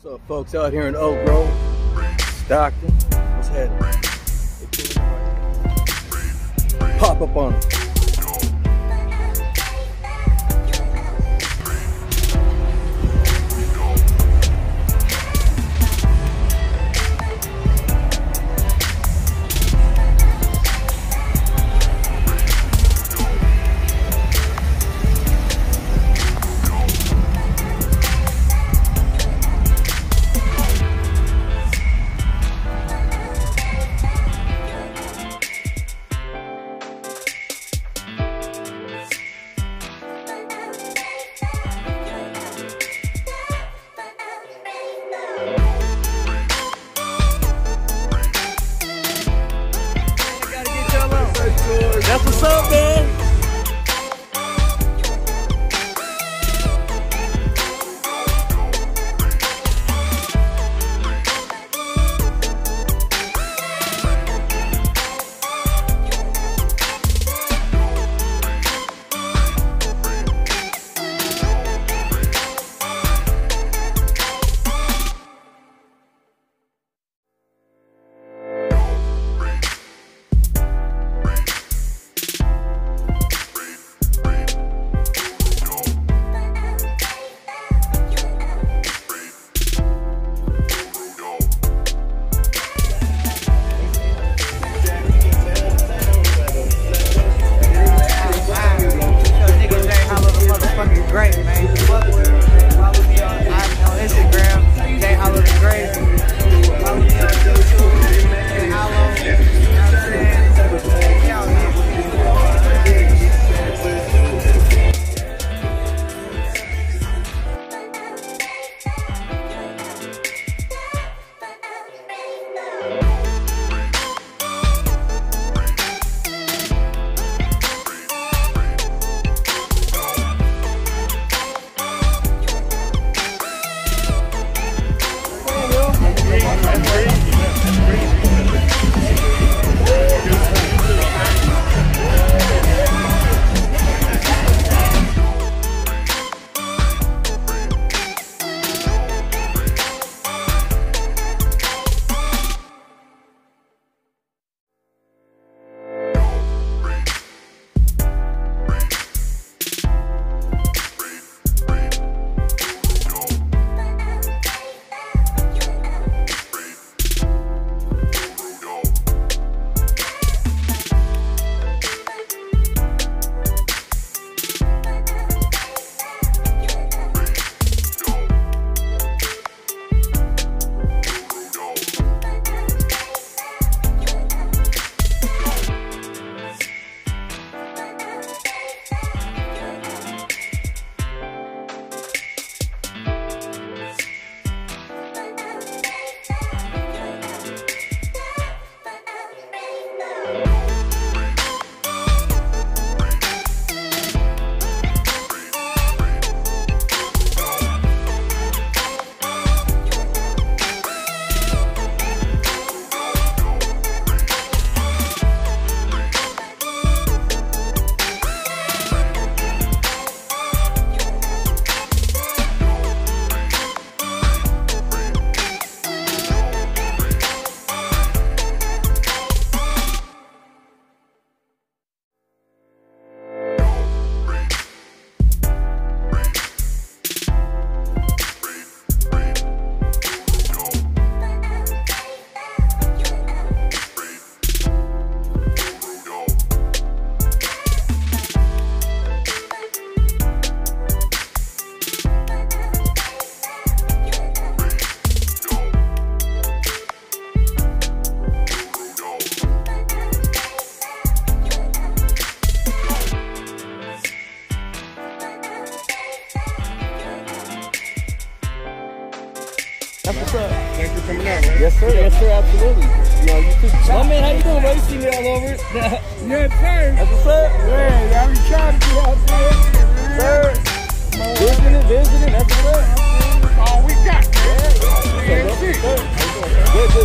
What's up, folks, out here in Oak Grove, Stockton? What's happening? Pop up on them. That's what's up, man. Great, man. Follow me on Instagram, Jay Hollow the Great. Follow me on YouTube, Jay Hollow. You know what I'm saying? We out here. That's what's up. Thanks for coming out, man. Yes, sir, absolutely. You know, you too. My man, how you doing, bro? You see me all over it. Yes, sir. That's what's up. Yeah, y'all be trying to be out there. Sir, visiting, that's what's up. All we got, man.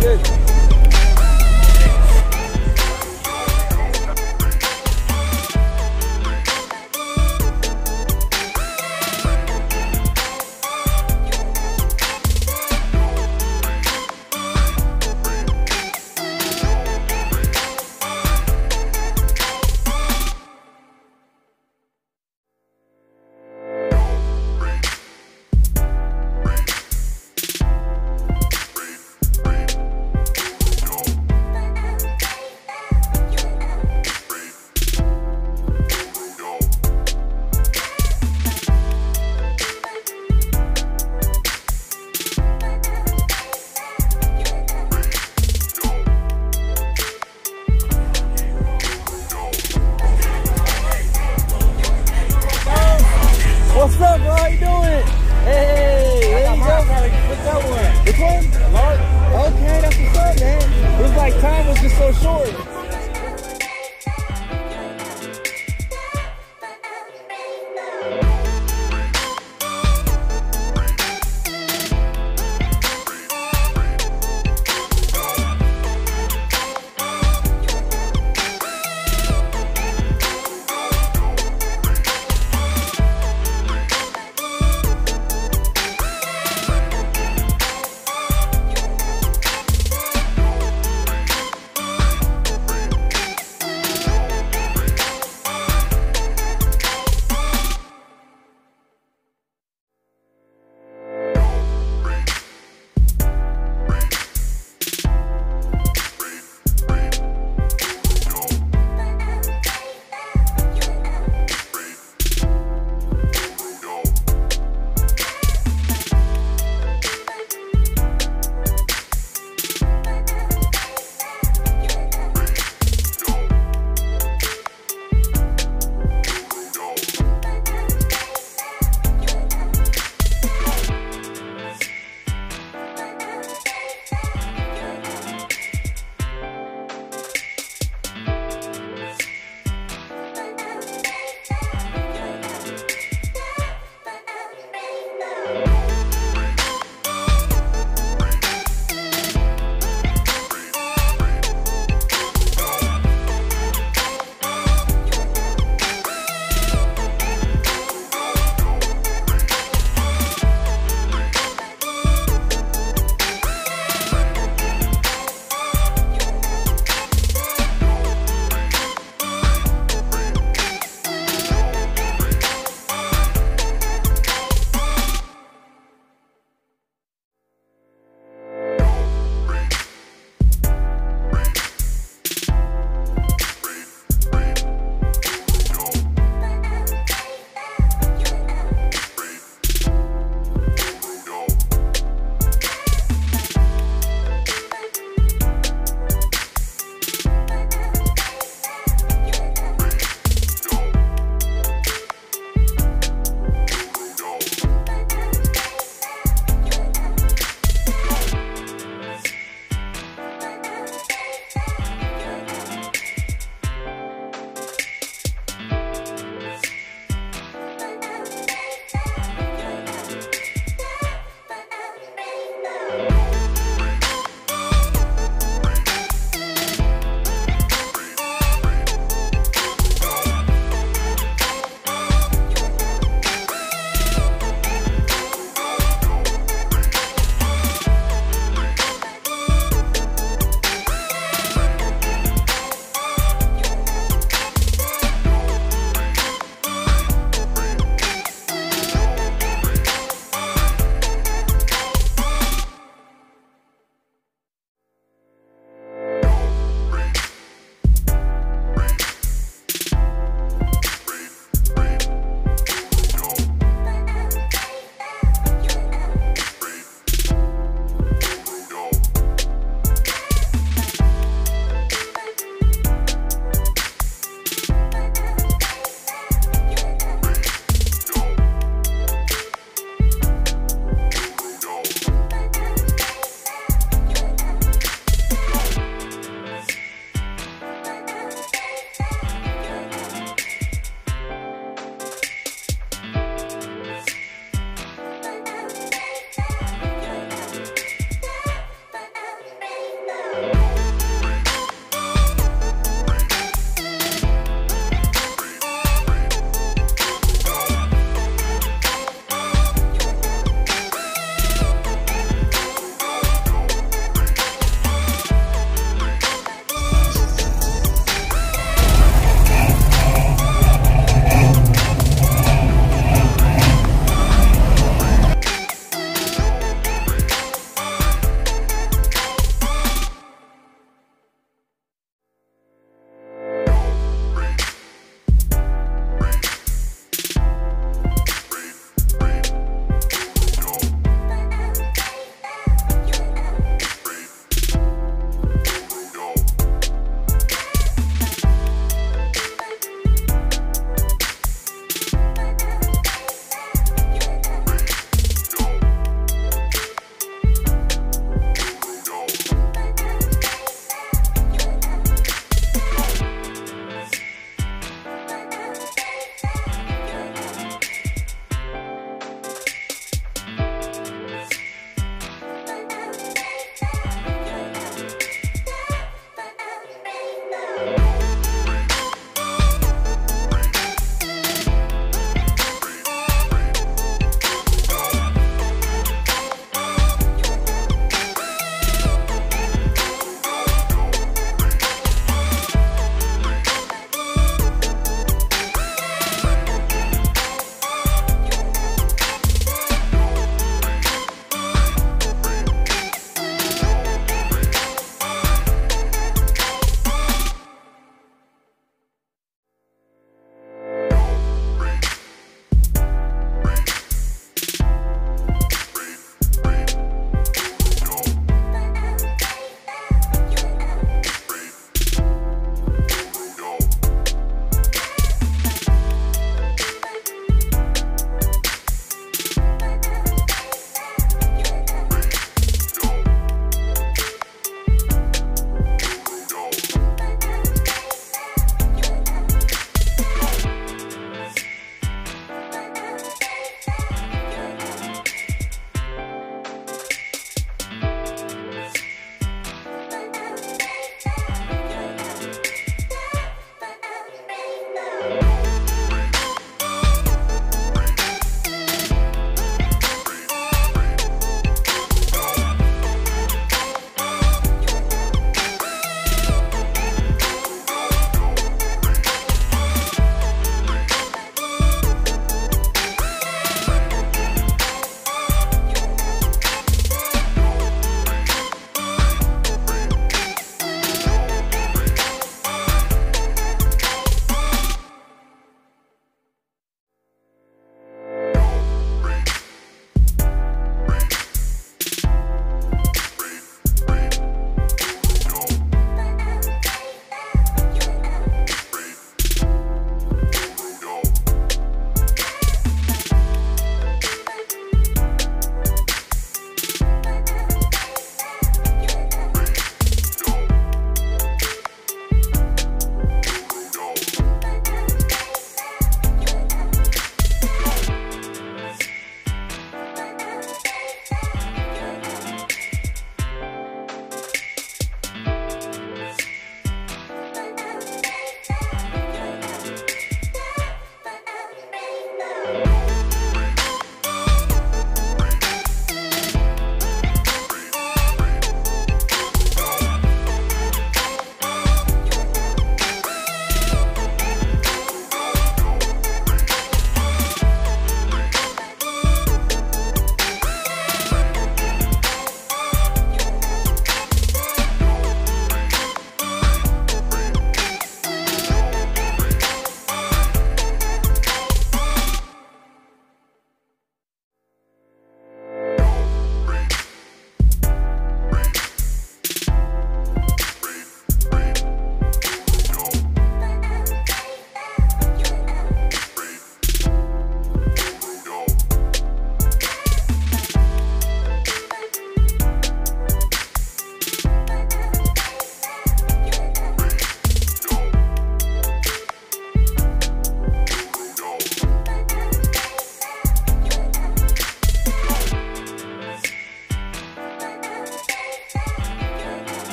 Good.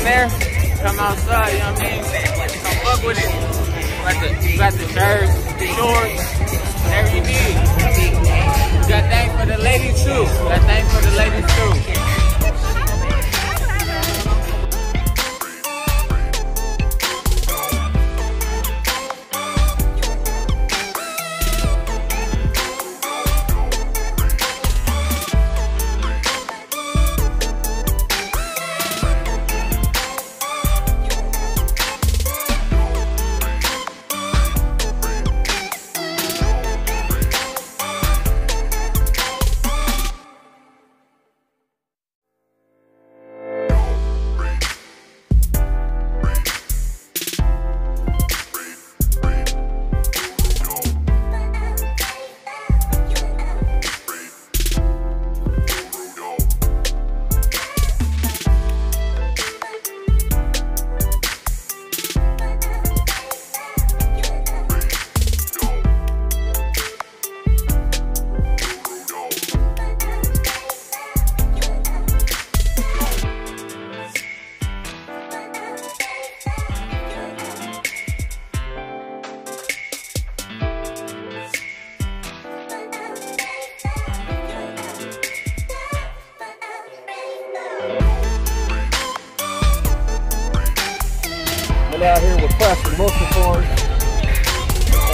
there, come outside, you know what I mean? Come fuck with it. You got the shirts, the shorts, whatever you need. You got things for the ladies too. Got things for the ladies too. Out here with Preston, most of our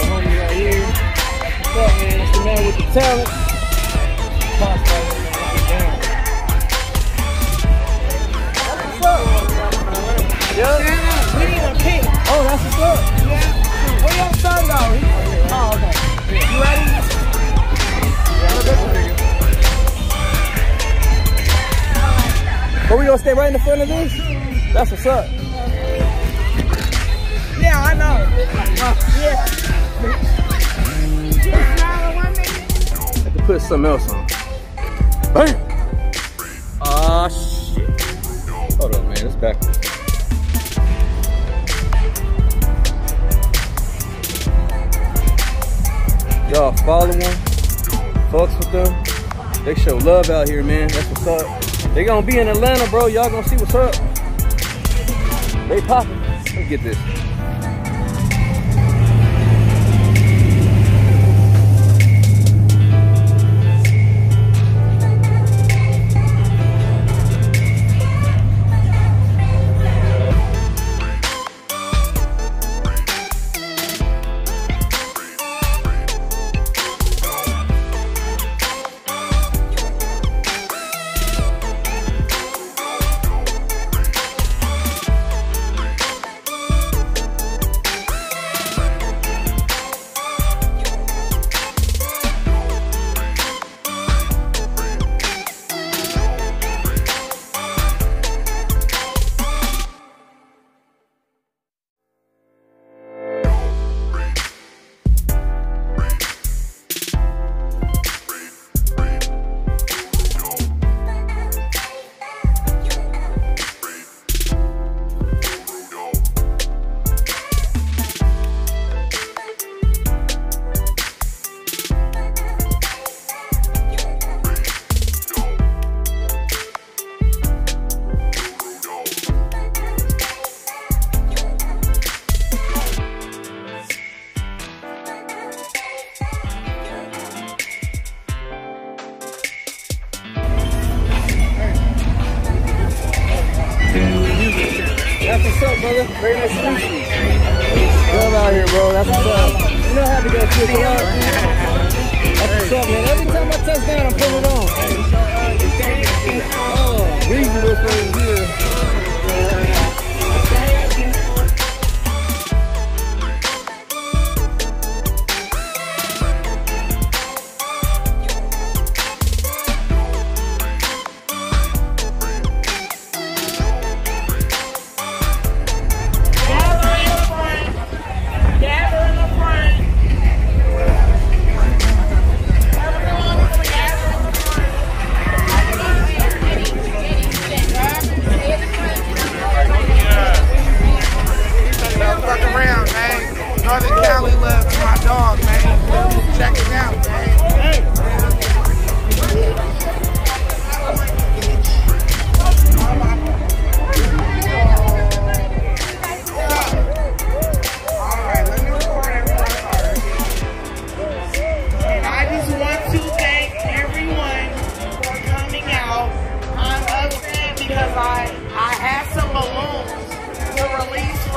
homie right here. What's up, man? That's the man with the talent. What's up? Yeah? We need a pink. Oh, that's what's up. Yeah. Where your son though? Oh, okay. You ready? But we gonna stay right in the front of this? That's what's up. Yeah, I know. Yeah. I have to put something else on. Bam! Ah, shit. Hold on, man. It's backwards. Y'all follow them. Fucks with them. They show love out here, man. That's what's up. They gonna be in Atlanta, bro. Y'all gonna see what's up. They popping. Let me get this. That's what's up, brother. Very nice to meet you. Come out here, bro. That's what's up. You know how to go to the club. That's what's up, man. Every time I touch down, I'm putting it on. Oh, GREAZZZYWHIPZ right here.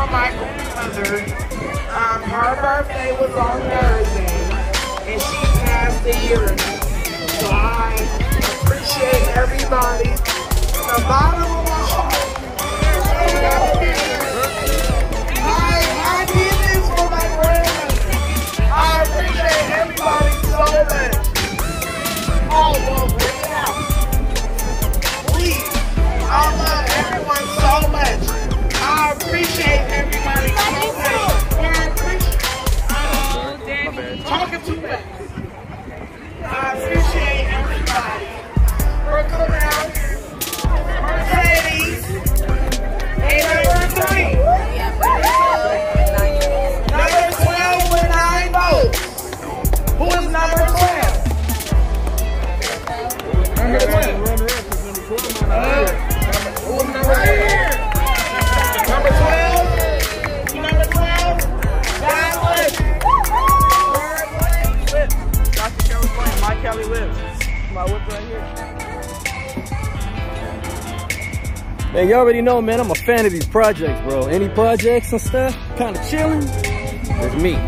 from my grandmother. Her birthday was on Thursday, and she passed a year ago. So I appreciate everybody from the bottom of my heart. I did this for my grandmother. I appreciate everybody so much. Oh, well, bring it out. Please. I love everyone so much. I appreciate everybody so much. I appreciate Danni. Talking too much. I appreciate everybody for coming out here. Mercedes. And number 3. Number 12 with 9 votes. Who is number 12? Number 12. Who's number 12? Number 12? Number 12? God bless you. Dr. Kelly's playing. My Kelly lives. My whip right here. Man, you already know, man, I'm a fan of these projects, bro. Any projects and stuff, kind of chilling, it's me.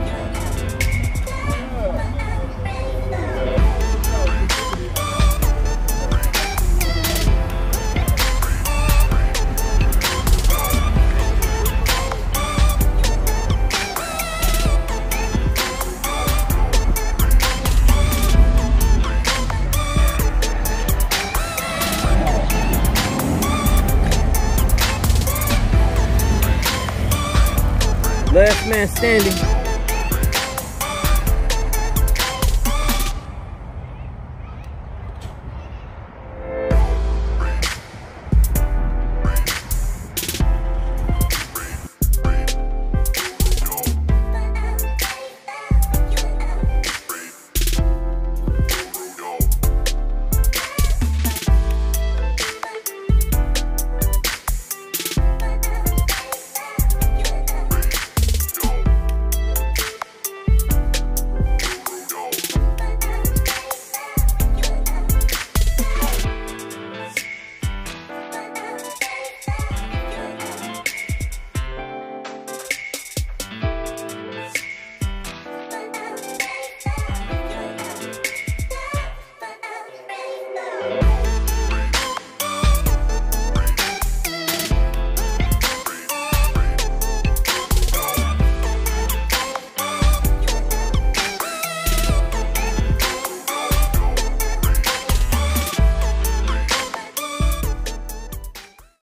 Last man standing.